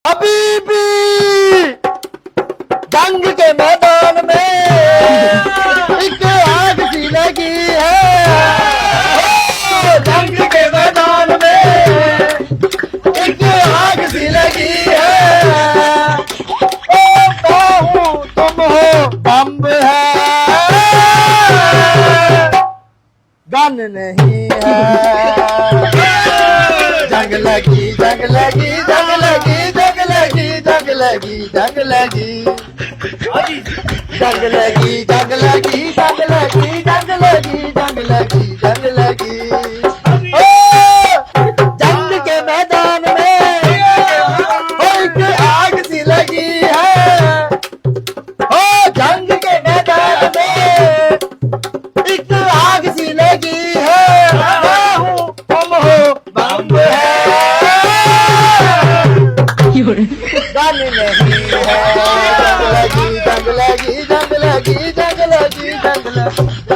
हबीबी जंग के मैदान में एक आग सी लगी है। जंग के मैदान में एक आग सी लगी है। ओ मैं हूँ तुम हो बम्ब है, गन नहीं है। जंग लगी जंग लगी जंग लगी जंग लगी जंग लगी जंग लगी जंग लगी जंग लगी जंग लगी जंग लगी जंग लगी जंग लगी। ओ जंग के मैदान में एक आग सी लगी है। ओ जंग के मैदान में एक आग सी लगी है। मैं हूँ तुम हो बम्ब है, गन नहीं है। जंग लगी जंग लगी जंग लगी जंग लगी जंग लगी।